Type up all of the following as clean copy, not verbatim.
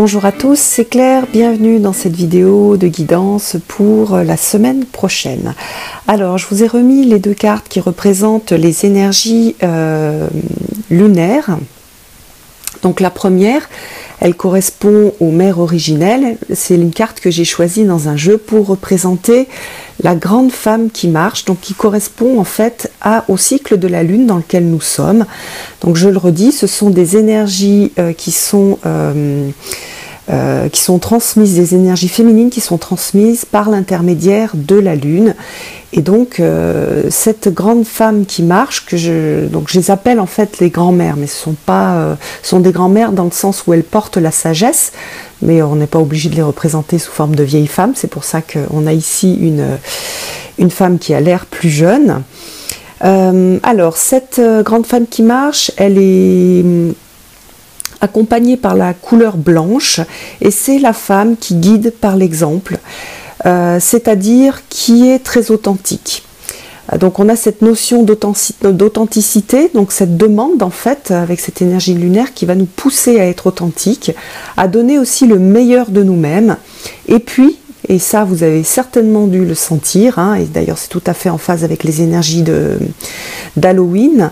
Bonjour à tous, c'est Claire, bienvenue dans cette vidéo de guidance pour la semaine prochaine. Alors, je vous ai remis les deux cartes qui représentent les énergies lunaires. Donc la première, elle correspond aux mères originelles. C'est une carte que j'ai choisie dans un jeu pour représenter la grande femme qui marche, donc qui correspond en fait au cycle de la lune dans lequel nous sommes. Donc je le redis, ce sont des énergies qui sont transmises, des énergies féminines qui sont transmises par l'intermédiaire de la lune. Et donc cette grande femme qui marche, donc je les appelle en fait les grands-mères, mais ce sont des grands-mères dans le sens où elles portent la sagesse, mais on n'est pas obligé de les représenter sous forme de vieilles femmes. C'est pour ça qu'on a ici une femme qui a l'air plus jeune. Alors cette grande femme qui marche, elle est accompagnée par la couleur blanche, et c'est la femme qui guide par l'exemple. C'est-à-dire qui est très authentique. Donc on a cette notion d'authenticité, donc cette demande en fait avec cette énergie lunaire qui va nous pousser à être authentique, à donner aussi le meilleur de nous-mêmes. Et puis, et ça vous avez certainement dû le sentir, et d'ailleurs c'est tout à fait en phase avec les énergies d'Halloween,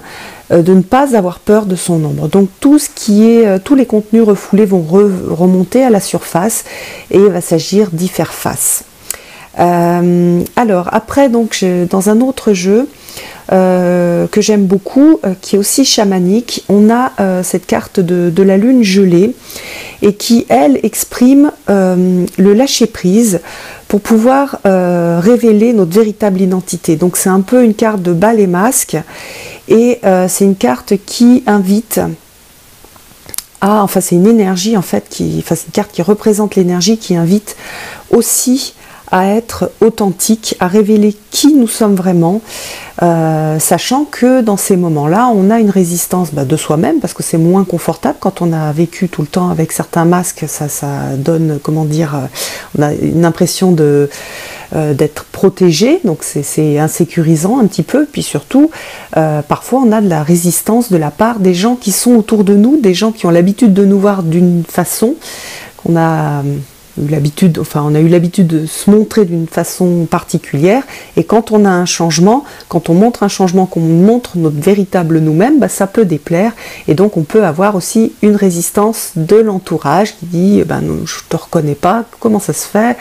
de ne pas avoir peur de son ombre. Donc tous les contenus refoulés vont remonter à la surface et il va s'agir d'y faire face. Alors après, donc dans un autre jeu que j'aime beaucoup, qui est aussi chamanique, on a cette carte de la lune gelée et qui elle exprime le lâcher prise pour pouvoir révéler notre véritable identité. Donc c'est un peu une carte de bal et masque, et c'est une carte qui invite c'est une énergie en fait c'est une carte qui représente l'énergie qui invite aussi à être authentique, à révéler qui nous sommes vraiment, sachant que dans ces moments-là, on a une résistance de soi-même, parce que c'est moins confortable quand on a vécu tout le temps avec certains masques, ça donne, comment dire, on a une impression d'être protégé, donc c'est insécurisant un petit peu, puis surtout, parfois on a de la résistance de la part des gens qui sont autour de nous, des gens qui ont l'habitude de nous voir d'une façon, on a eu l'habitude de se montrer d'une façon particulière, et quand on a un changement, quand on montre un changement, qu'on montre notre véritable nous-mêmes, ça peut déplaire, et donc on peut avoir aussi une résistance de l'entourage qui dit non, je te reconnais pas, comment ça se fait,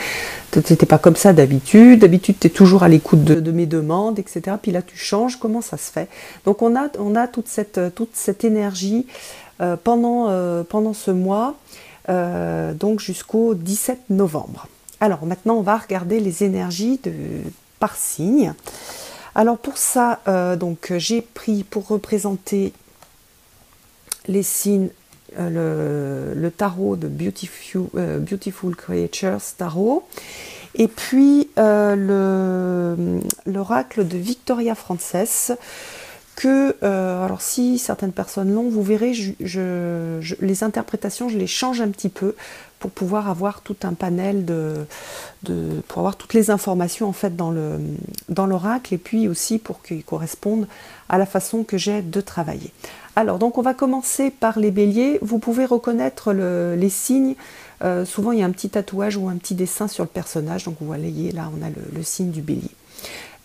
t'étais pas comme ça d'habitude tu es toujours à l'écoute de mes demandes, etc. Puis là tu changes, comment ça se fait? Donc on a toute cette énergie pendant ce mois, donc jusqu'au 17 novembre. Alors maintenant on va regarder les énergies par signe. Alors pour ça, donc j'ai pris pour représenter les signes le tarot de Beautiful Creatures Tarot, et puis l'oracle de Victoria Frances, que, alors si certaines personnes l'ont, vous verrez, les interprétations, je les change un petit peu pour pouvoir avoir tout un panel pour avoir toutes les informations en fait dans l'oracle, et puis aussi pour qu'ils correspondent à la façon que j'ai de travailler. Alors donc on va commencer par les béliers. Vous pouvez reconnaître les signes, souvent il y a un petit tatouage ou un petit dessin sur le personnage, donc vous voyez là on a le signe du bélier.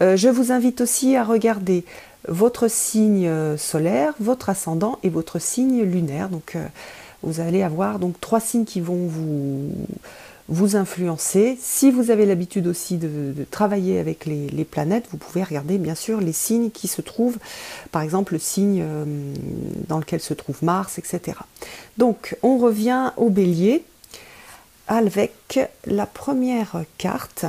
Je vous invite aussi à regarder votre signe solaire, votre ascendant et votre signe lunaire. Donc vous allez avoir donc 3 signes qui vont vous influencer. Si vous avez l'habitude aussi de travailler avec les planètes, vous pouvez regarder bien sûr les signes qui se trouvent, par exemple le signe dans lequel se trouve Mars, etc. Donc on revient au bélier avec la première carte.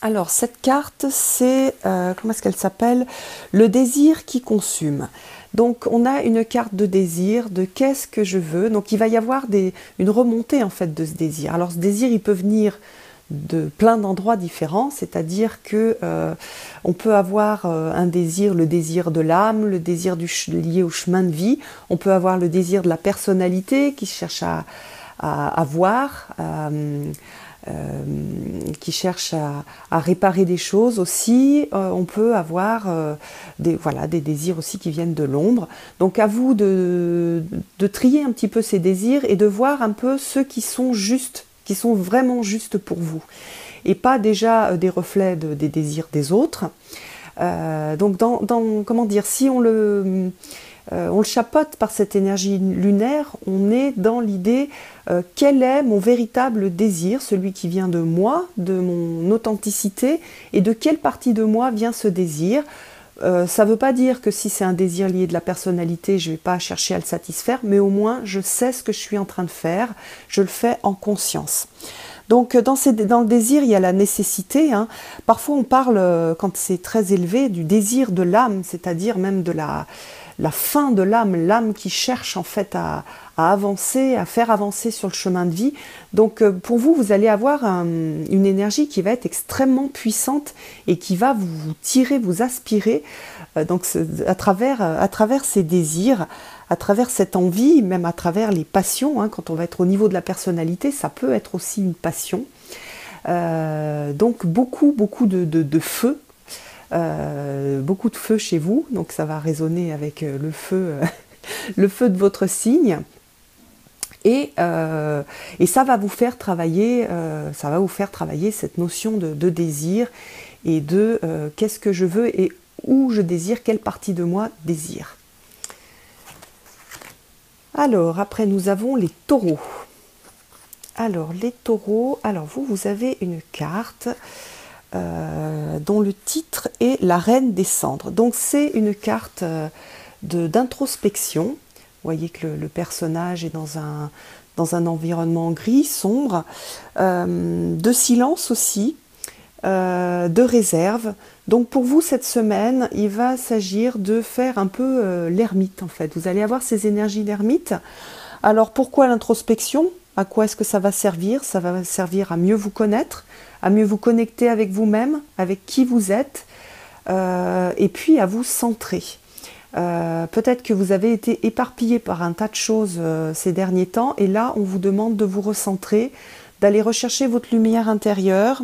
Alors cette carte, c'est, comment est-ce qu'elle s'appelle? Le désir qui consume. Donc on a une carte de désir, de qu'est-ce que je veux. Donc il va y avoir une remontée en fait de ce désir. Alors ce désir, il peut venir de plein d'endroits différents, c'est-à-dire que on peut avoir un désir, le désir de l'âme, le désir lié au chemin de vie. On peut avoir le désir de la personnalité qui cherche à voir. qui cherche à réparer des choses aussi. On peut avoir voilà, des désirs aussi qui viennent de l'ombre. Donc à vous de trier un petit peu ces désirs et de voir un peu ceux qui sont justes, qui sont vraiment justes pour vous. Et pas déjà des reflets des désirs des autres. Donc comment dire, si on le chapeaute par cette énergie lunaire, on est dans l'idée quel est mon véritable désir, celui qui vient de moi, de mon authenticité, et de quelle partie de moi vient ce désir. Ça ne veut pas dire que si c'est un désir lié de la personnalité, je ne vais pas chercher à le satisfaire, mais au moins je sais ce que je suis en train de faire, je le fais en conscience. Donc dans le désir, il y a la nécessité. Hein. Parfois on parle, quand c'est très élevé, du désir de l'âme, c'est-à-dire même de la fin de l'âme qui cherche en fait à avancer, à faire avancer sur le chemin de vie. Donc pour vous, vous allez avoir une énergie qui va être extrêmement puissante et qui va vous tirer, vous aspirer donc à travers ces désirs, à travers cette envie, même à travers les passions. Hein, quand on va être au niveau de la personnalité, ça peut être aussi une passion. Donc beaucoup de feu. Beaucoup de feu chez vous, donc ça va résonner avec le feu, le feu de votre signe, et ça va vous faire travailler, cette notion de désir et de qu'est-ce que je veux et où je désire, quelle partie de moi désire. Alors après nous avons les taureaux. Alors les taureaux, vous avez une carte dont le titre est La Reine des Cendres. Donc c'est une carte d'introspection. Vous voyez que le personnage est dans un environnement gris, sombre, de silence aussi, de réserve. Donc pour vous cette semaine, il va s'agir de faire un peu l'ermite en fait. Vous allez avoir ces énergies d'ermite. Alors pourquoi l'introspection ? À quoi est-ce que ça va servir ? Ça va servir à mieux vous connaître, à mieux vous connecter avec vous-même, avec qui vous êtes, et puis à vous centrer. Peut-être que vous avez été éparpillé par un tas de choses ces derniers temps, et là on vous demande de vous recentrer, d'aller rechercher votre lumière intérieure,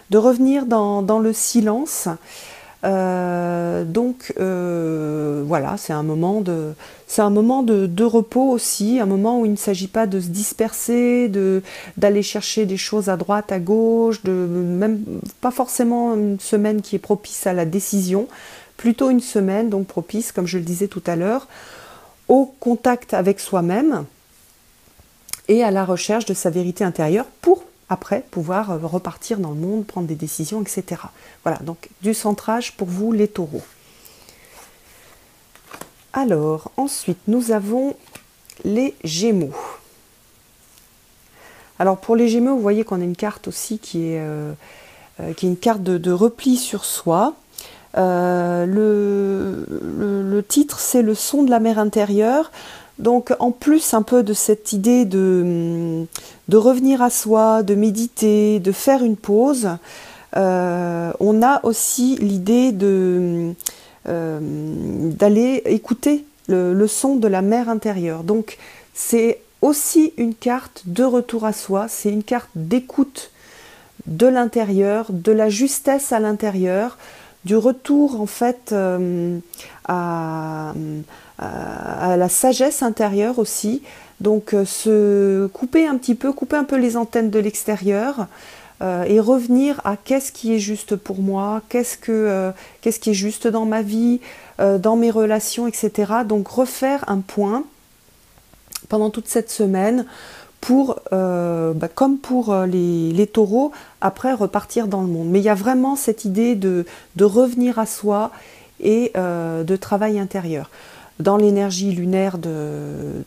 de revenir dans le silence. Voilà, c'est un moment de repos aussi, un moment où il ne s'agit pas de se disperser, d'aller chercher des choses à droite, à gauche, même pas forcément une semaine qui est propice à la décision, plutôt une semaine donc propice, comme je le disais tout à l'heure, au contact avec soi-même et à la recherche de sa vérité intérieure pour après pouvoir repartir dans le monde, prendre des décisions, etc. Voilà, donc du centrage pour vous les taureaux. Alors, ensuite, nous avons les Gémeaux. Alors pour les Gémeaux, vous voyez qu'on a une carte aussi qui est une carte de repli sur soi. Le titre, c'est Le son de la mer intérieure. Donc en plus un peu de cette idée de revenir à soi, de méditer, de faire une pause, on a aussi l'idée d'aller écouter le son de la mer intérieure. Donc c'est aussi une carte de retour à soi, c'est une carte d'écoute de l'intérieur, de la justesse à l'intérieur, du retour en fait à la sagesse intérieure aussi. Donc se couper un peu les antennes de l'extérieur et revenir à qu'est-ce qui est juste pour moi, qu'est-ce qui est juste dans ma vie, dans mes relations, etc. Donc refaire un point pendant toute cette semaine pour, comme pour les taureaux, après repartir dans le monde. Mais il y a vraiment cette idée de revenir à soi et de travail intérieur. Dans l'énergie lunaire de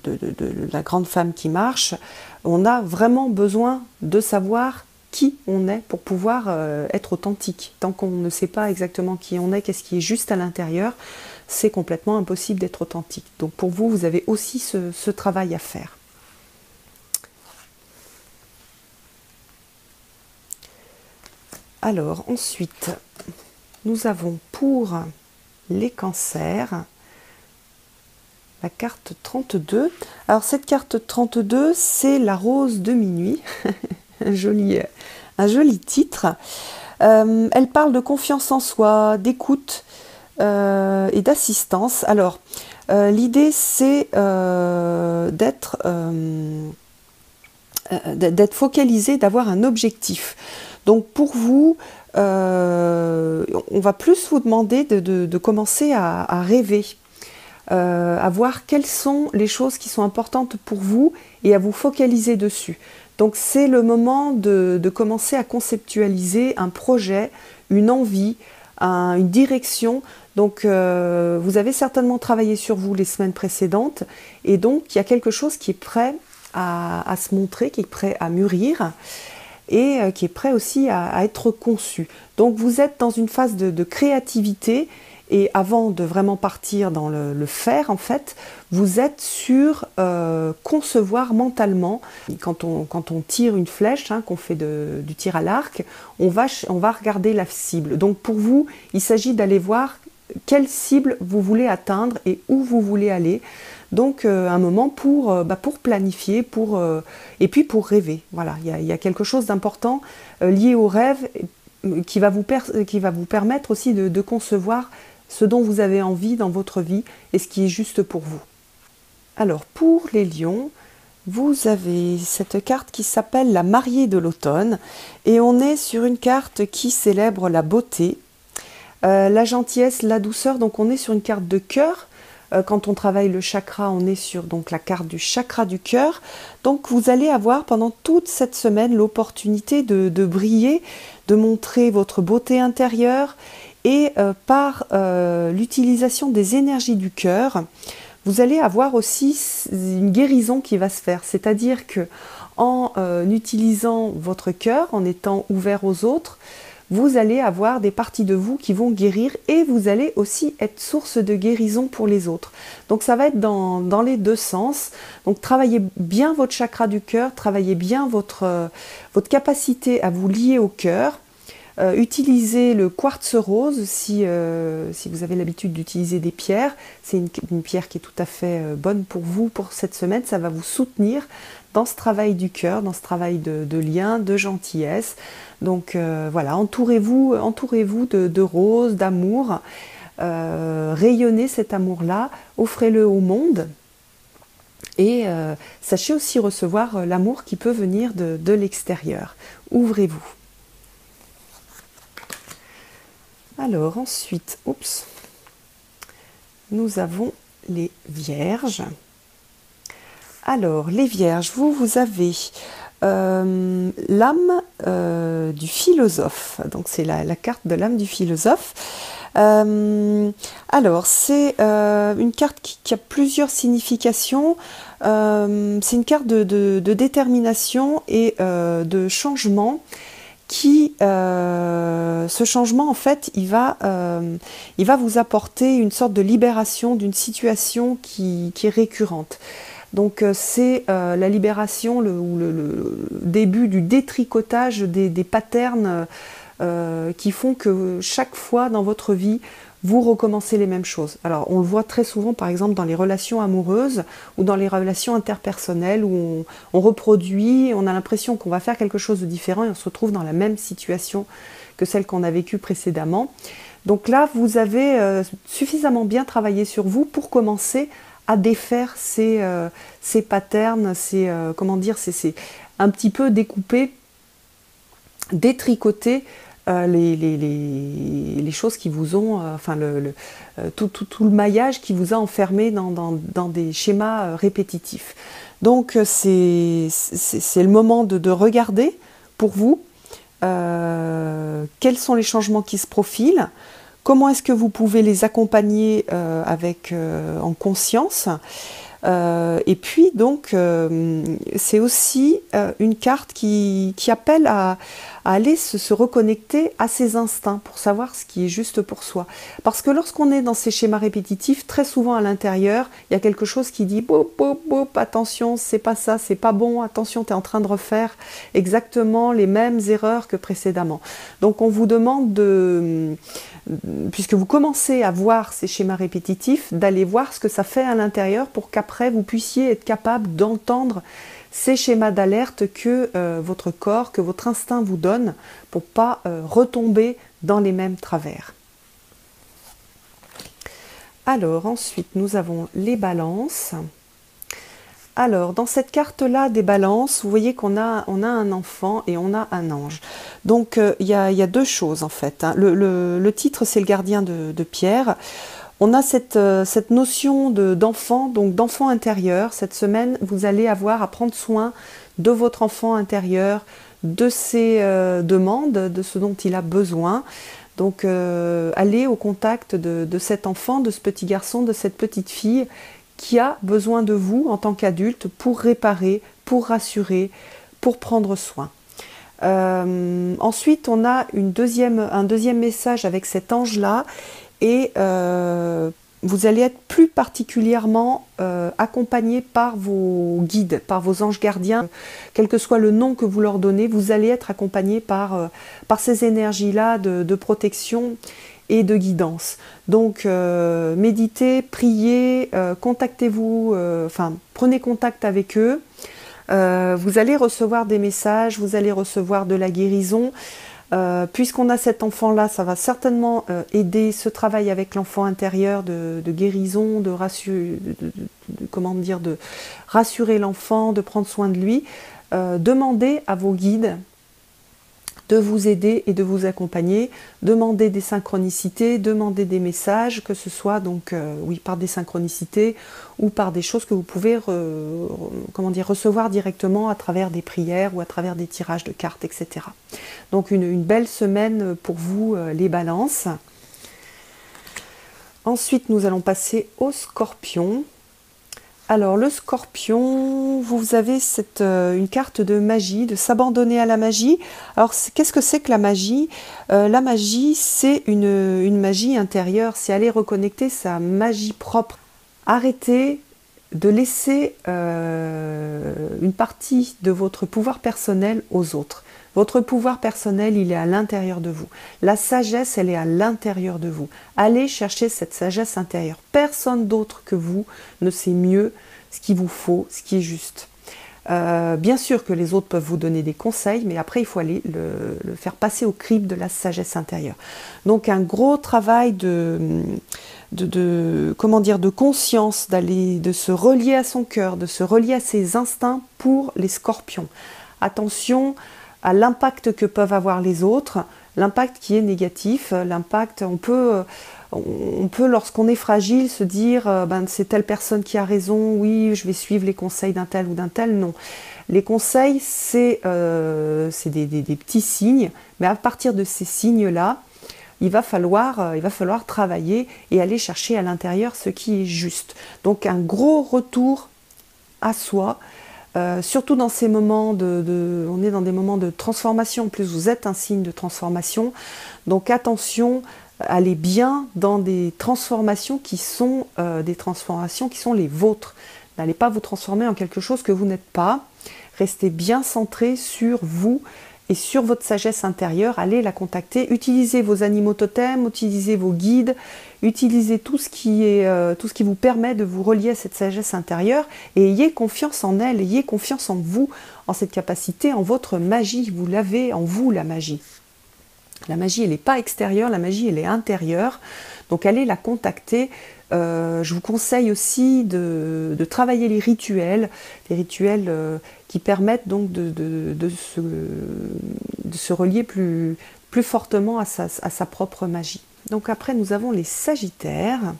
la grande femme qui marche, on a vraiment besoin de savoir qui on est pour pouvoir être authentique. Tant qu'on ne sait pas exactement qui on est, qu'est-ce qui est juste à l'intérieur, c'est complètement impossible d'être authentique. Donc pour vous, vous avez aussi ce travail à faire. Alors ensuite, nous avons pour les cancers la carte 32. Alors cette carte 32, c'est la rose de minuit. un joli titre. Elle parle de confiance en soi, d'écoute et d'assistance. Alors, l'idée, c'est d'être focalisé, d'avoir un objectif. Donc pour vous, on va plus vous demander de commencer à rêver, à voir quelles sont les choses qui sont importantes pour vous et à vous focaliser dessus. Donc c'est le moment de commencer à conceptualiser un projet, une envie, une direction. Donc vous avez certainement travaillé sur vous les semaines précédentes et donc il y a quelque chose qui est prêt à se montrer, qui est prêt à mûrir et qui est prêt aussi à être conçu. Donc vous êtes dans une phase de créativité et avant de vraiment partir dans le faire en fait, vous êtes sur concevoir mentalement. Quand on tire une flèche, hein, qu'on fait du tir à l'arc, on va regarder la cible. Donc pour vous, il s'agit d'aller voir quelle cible vous voulez atteindre et où vous voulez aller. Donc un moment pour planifier, et puis pour rêver. Voilà, il y a quelque chose d'important lié au rêve qui va vous permettre aussi de concevoir ce dont vous avez envie dans votre vie et ce qui est juste pour vous. Alors pour les lions, vous avez cette carte qui s'appelle la mariée de l'automne et on est sur une carte qui célèbre la beauté, la gentillesse, la douceur. Donc on est sur une carte de cœur. Quand on travaille le chakra, on est sur donc la carte du chakra du cœur. Donc vous allez avoir pendant toute cette semaine l'opportunité de briller, de montrer votre beauté intérieure et par l'utilisation des énergies du cœur, vous allez avoir aussi une guérison qui va se faire. C'est-à-dire que en utilisant votre cœur, en étant ouvert aux autres, vous allez avoir des parties de vous qui vont guérir et vous allez aussi être source de guérison pour les autres. Donc ça va être dans les deux sens. Donc travaillez bien votre chakra du cœur, travaillez bien votre capacité à vous lier au cœur. Utilisez le quartz rose si vous avez l'habitude d'utiliser des pierres. C'est une pierre qui est tout à fait bonne pour vous pour cette semaine. Ça va vous soutenir dans ce travail du cœur, dans ce travail de lien, de gentillesse. Donc voilà, entourez-vous de roses, d'amour. Rayonnez cet amour-là, offrez-le au monde. Et sachez aussi recevoir l'amour qui peut venir de l'extérieur. Ouvrez-vous. Alors ensuite, nous avons les vierges. Alors les vierges, vous avez l'âme du philosophe. Donc c'est la carte de l'âme du philosophe. Alors c'est une carte qui a plusieurs significations. C'est une carte de détermination et de changement. Ce changement en fait il va vous apporter une sorte de libération d'une situation qui est récurrente. Donc c'est la libération ou le début du détricotage des patterns qui font que chaque fois dans votre vie vous recommencez les mêmes choses. Alors on le voit très souvent par exemple dans les relations amoureuses ou dans les relations interpersonnelles où on reproduit, on a l'impression qu'on va faire quelque chose de différent et on se retrouve dans la même situation que celle qu'on a vécue précédemment. Donc là vous avez suffisamment bien travaillé sur vous pour commencer à défaire ces patterns, c'est un petit peu découper, détricoter les choses qui vous ont, tout le maillage qui vous a enfermé dans des schémas répétitifs. Donc c'est le moment de regarder pour vous quels sont les changements qui se profilent, comment est-ce que vous pouvez les accompagner en conscience. Et puis donc c'est aussi une carte qui appelle à aller se reconnecter à ses instincts pour savoir ce qui est juste pour soi. Parce que lorsqu'on est dans ces schémas répétitifs, très souvent à l'intérieur, il y a quelque chose qui dit bop, bop, bop, attention, c'est pas ça, c'est pas bon, attention, tu es en train de refaire exactement les mêmes erreurs que précédemment. Donc on vous demande puisque vous commencez à voir ces schémas répétitifs, d'aller voir ce que ça fait à l'intérieur pour qu'après vous puissiez être capable d'entendre ces schémas d'alerte que votre corps, que votre instinct vous donne pour pas retomber dans les mêmes travers. Alors ensuite nous avons les balances. Alors dans cette carte-là des balances, vous voyez qu'on a un enfant et on a un ange. Donc il y a deux choses en fait. Hein. Le titre c'est le gardien de pierre. On a cette notion d'enfant, donc d'enfant intérieur. Cette semaine, vous allez avoir à prendre soin de votre enfant intérieur, de ses demandes, de ce dont il a besoin. Donc, allez au contact de cet enfant, de ce petit garçon, de cette petite fille qui a besoin de vous en tant qu'adulte pour réparer, pour rassurer, pour prendre soin. Ensuite, on a un deuxième message avec cet ange-là et vous allez être plus particulièrement accompagné par vos guides, par vos anges gardiens. Quel que soit le nom que vous leur donnez, vous allez être accompagné par ces énergies-là de protection et de guidance. Donc méditez, priez, contactez-vous, prenez contact avec eux. Vous allez recevoir des messages, vous allez recevoir de la guérison. Puisqu'on a cet enfant-là, ça va certainement aider ce travail avec l'enfant intérieur de guérison, de rassurer l'enfant, de prendre soin de lui. Demandez à vos guides de vous aider et de vous accompagner, demandez des synchronicités, demandez des messages, que ce soit donc par des synchronicités ou par des choses que vous pouvez recevoir directement à travers des prières ou à travers des tirages de cartes, etc. Donc une belle semaine pour vous les balances. Ensuite nous allons passer au Scorpion. Alors le Scorpion, vous avez une carte de magie, de s'abandonner à la magie. Alors qu'est-ce que c'est que la magie? La magie, c'est une magie intérieure, c'est aller reconnecter sa magie propre. Arrêtez de laisser une partie de votre pouvoir personnel aux autres. Votre pouvoir personnel, il est à l'intérieur de vous. La sagesse, elle est à l'intérieur de vous. Allez chercher cette sagesse intérieure. Personne d'autre que vous ne sait mieux ce qu'il vous faut, ce qui est juste. Bien sûr que les autres peuvent vous donner des conseils, mais après, il faut aller le faire passer au crible de la sagesse intérieure. Donc, un gros travail de conscience, de se relier à son cœur, de se relier à ses instincts pour les Scorpions. Attention à l'impact que peuvent avoir les autres, l'impact qui est négatif, l'impact, on peut lorsqu'on est fragile se dire c'est telle personne qui a raison, oui je vais suivre les conseils d'un tel ou d'un tel, non. Les conseils c'est des petits signes, mais à partir de ces signes-là, il va falloir travailler et aller chercher à l'intérieur ce qui est juste. Donc un gros retour à soi, surtout dans ces moments on est dans des moments de transformation, en plus vous êtes un signe de transformation, donc attention, allez bien dans des transformations qui sont les vôtres. N'allez pas vous transformer en quelque chose que vous n'êtes pas, restez bien centré sur vous et sur votre sagesse intérieure, allez la contacter, utilisez vos animaux totems, utilisez vos guides, utilisez tout ce qui vous permet de vous relier à cette sagesse intérieure et ayez confiance en elle, ayez confiance en vous, en cette capacité, en votre magie, vous l'avez en vous la magie. La magie, elle n'est pas extérieure, la magie, elle est intérieure, donc allez la contacter. Je vous conseille aussi de travailler les rituels qui permettent donc de se relier plus fortement à sa propre magie. Donc après, nous avons les Sagittaires.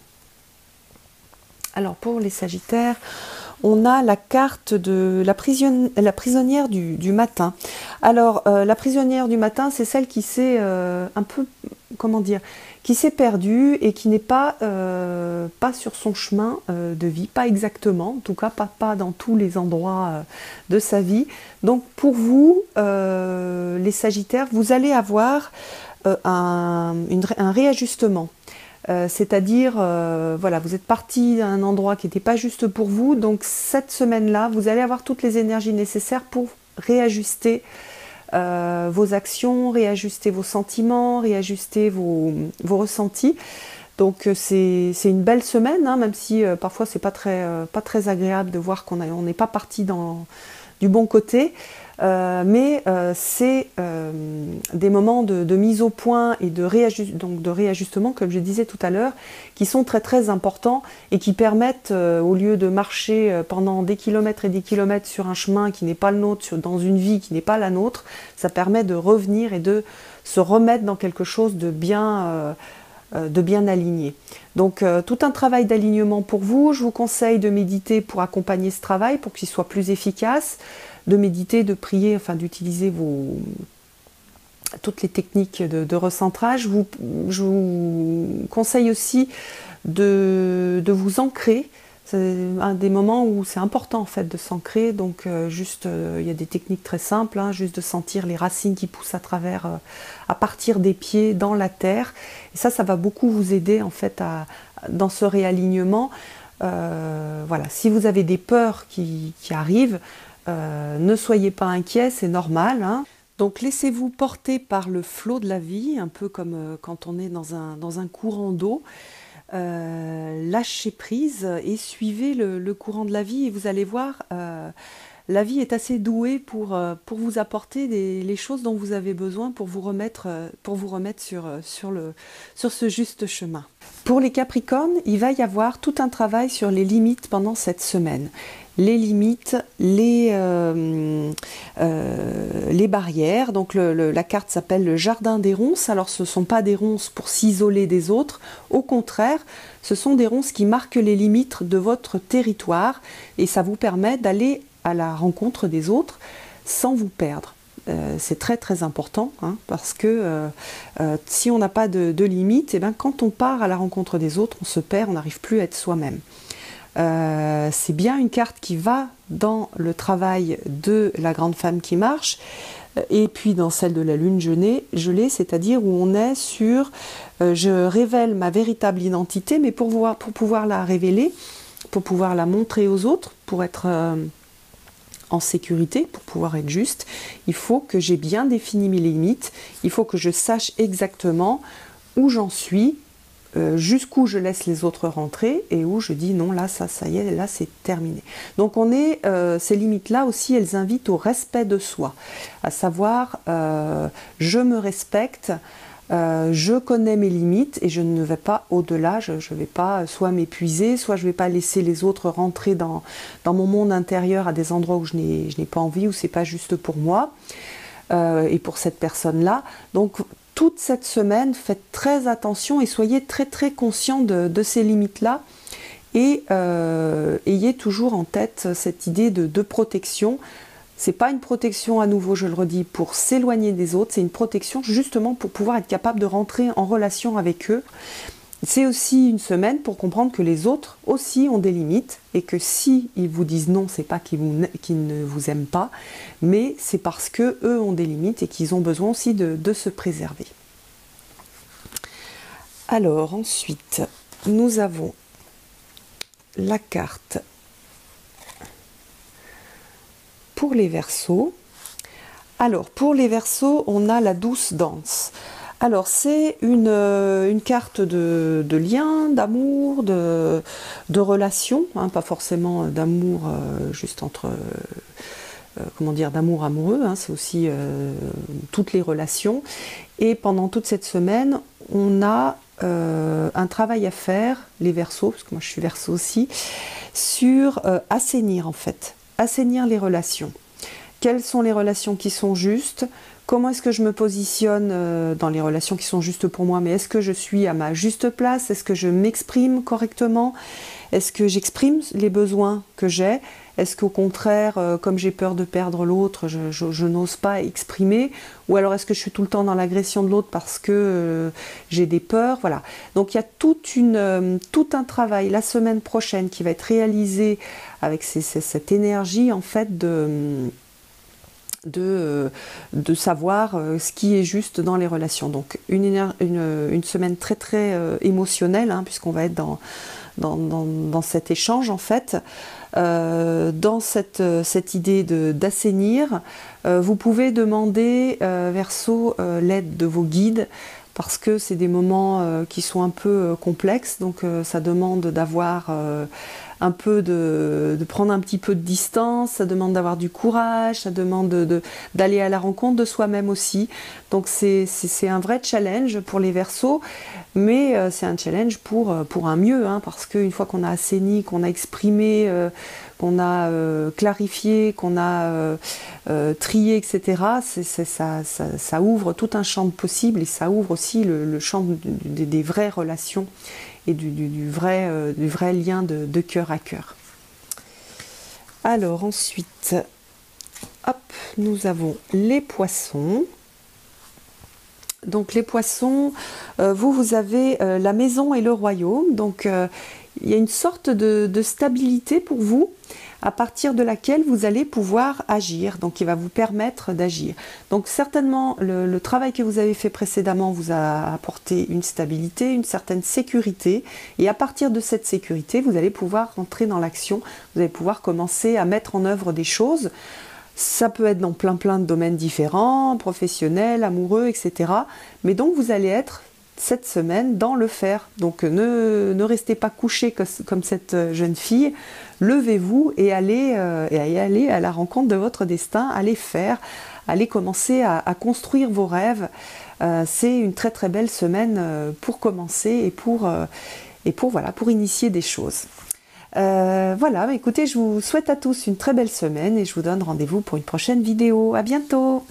Alors pour les Sagittaires, on a la carte de la prisonnière du matin. Alors la prisonnière du matin, c'est celle qui s'est qui s'est perdue et qui n'est pas sur son chemin de vie, pas exactement, en tout cas pas dans tous les endroits de sa vie. Donc pour vous, les Sagittaires, vous allez avoir un réajustement. C'est-à-dire, vous êtes parti d'un endroit qui n'était pas juste pour vous, donc cette semaine-là, vous allez avoir toutes les énergies nécessaires pour réajuster vos actions, réajuster vos sentiments, réajuster vos ressentis. Donc c'est une belle semaine, hein, même si parfois c'est pas très agréable de voir qu'on n'est pas parti dans du bon côté. Mais c'est des moments de mise au point et de réajustement, comme je disais tout à l'heure, qui sont très très importants et qui permettent, au lieu de marcher pendant des kilomètres et des kilomètres sur un chemin qui n'est pas le nôtre, dans une vie qui n'est pas la nôtre, ça permet de revenir et de se remettre dans quelque chose de bien aligné. Donc tout un travail d'alignement pour vous. Je vous conseille de méditer pour accompagner ce travail, pour qu'il soit plus efficace, de méditer, de prier, enfin d'utiliser toutes les techniques de recentrage. Je vous conseille aussi de vous ancrer. C'est un des moments où c'est important en fait de s'ancrer. Donc il y a des techniques très simples, hein, juste de sentir les racines qui poussent à partir des pieds dans la terre. Et ça va beaucoup vous aider en fait dans ce réalignement. Voilà, si vous avez des peurs qui arrivent, ne soyez pas inquiets, c'est normal, hein. Donc laissez-vous porter par le flot de la vie, un peu comme quand on est dans un courant d'eau. Lâchez prise et suivez le courant de la vie et vous allez voir, la vie est assez douée pour vous apporter les choses dont vous avez besoin pour vous remettre sur ce juste chemin. Pour les Capricornes, il va y avoir tout un travail sur les limites pendant cette semaine. Les limites, les barrières. Donc la carte s'appelle le jardin des ronces. Alors ce ne sont pas des ronces pour s'isoler des autres. Au contraire, ce sont des ronces qui marquent les limites de votre territoire et ça vous permet d'aller à la rencontre des autres sans vous perdre. C'est très très important, hein, parce que si on n'a pas de limites, et bien, quand on part à la rencontre des autres, on se perd, on n'arrive plus à être soi-même. C'est bien une carte qui va dans le travail de la grande femme qui marche et puis dans celle de la lune gelée, c'est-à-dire où on est sur je révèle ma véritable identité, mais pour pouvoir la révéler, pour pouvoir la montrer aux autres, pour être en sécurité, pour pouvoir être juste, il faut que j'ai bien défini mes limites, il faut que je sache exactement où j'en suis, jusqu'où je laisse les autres rentrer et où je dis non, là ça y est, là c'est terminé. Donc ces limites-là aussi, elles invitent au respect de soi, à savoir je me respecte, je connais mes limites et je ne vais pas au-delà, je ne vais pas soit m'épuiser, soit je ne vais pas laisser les autres rentrer dans mon monde intérieur à des endroits où je n'ai pas envie, où c'est pas juste pour moi et pour cette personne-là. Donc toute cette semaine, faites très attention et soyez très très conscients de ces limites-là et ayez toujours en tête cette idée de protection. C'est pas une protection, à nouveau je le redis, pour s'éloigner des autres, c'est une protection justement pour pouvoir être capable de rentrer en relation avec eux. C'est aussi une semaine pour comprendre que les autres aussi ont des limites et que si ils vous disent non, c'est pas qu'ils ne vous aiment pas, mais c'est parce que eux ont des limites et qu'ils ont besoin aussi de se préserver. Alors ensuite, nous avons la carte pour les Verseaux. Alors pour les Verseaux, on a la douce danse. Alors c'est une carte de lien, d'amour, de relation, hein, pas forcément d'amour juste entre, comment dire, d'amour amoureux, hein, c'est aussi toutes les relations. Et pendant toute cette semaine, on a un travail à faire, les Verseaux, parce que moi je suis Verseau aussi, sur assainir en fait, assainir les relations. Quelles sont les relations qui sont justes? Comment est-ce que je me positionne dans les relations qui sont justes pour moi? Mais est-ce que je suis à ma juste place? Est-ce que je m'exprime correctement? Est-ce que j'exprime les besoins que j'ai? Est-ce qu'au contraire, comme j'ai peur de perdre l'autre, je n'ose pas exprimer? Ou alors est-ce que je suis tout le temps dans l'agression de l'autre parce que j'ai des peurs? Voilà. Donc il y a tout un travail la semaine prochaine qui va être réalisé avec cette énergie en fait de savoir ce qui est juste dans les relations. Donc une semaine très très émotionnelle, hein, puisqu'on va être dans cet échange en fait, dans cette idée d'assainir. Vous pouvez demander Verseau l'aide de vos guides, parce que c'est des moments qui sont un peu complexes, donc ça demande d'avoir un peu de prendre un petit peu de distance, ça demande d'avoir du courage, ça demande d'aller à la rencontre de soi-même aussi. Donc c'est un vrai challenge pour les Verseaux, mais c'est un challenge pour un mieux, hein, parce qu'une fois qu'on a assaini, qu'on a exprimé, qu'on a clarifié, qu'on a trié, etc., ça ouvre tout un champ de possibles et ça ouvre aussi le champ des vraies relations et du vrai lien de cœur à cœur. Alors ensuite, hop, nous avons les Poissons. Donc les Poissons, vous avez la maison et le royaume, donc il y a une sorte de stabilité pour vous, à partir de laquelle vous allez pouvoir agir, donc il va vous permettre d'agir. Donc certainement le travail que vous avez fait précédemment vous a apporté une stabilité, une certaine sécurité, et à partir de cette sécurité, vous allez pouvoir rentrer dans l'action, vous allez pouvoir commencer à mettre en œuvre des choses. Ça peut être dans plein de domaines différents, professionnels, amoureux, etc. Mais donc vous allez être cette semaine dans le faire. Donc ne restez pas couché comme cette jeune fille. Levez-vous et allez à la rencontre de votre destin. Allez faire, allez commencer à construire vos rêves. C'est une très belle semaine pour commencer et pour initier des choses. Voilà, écoutez, je vous souhaite à tous une très belle semaine et je vous donne rendez-vous pour une prochaine vidéo. À bientôt!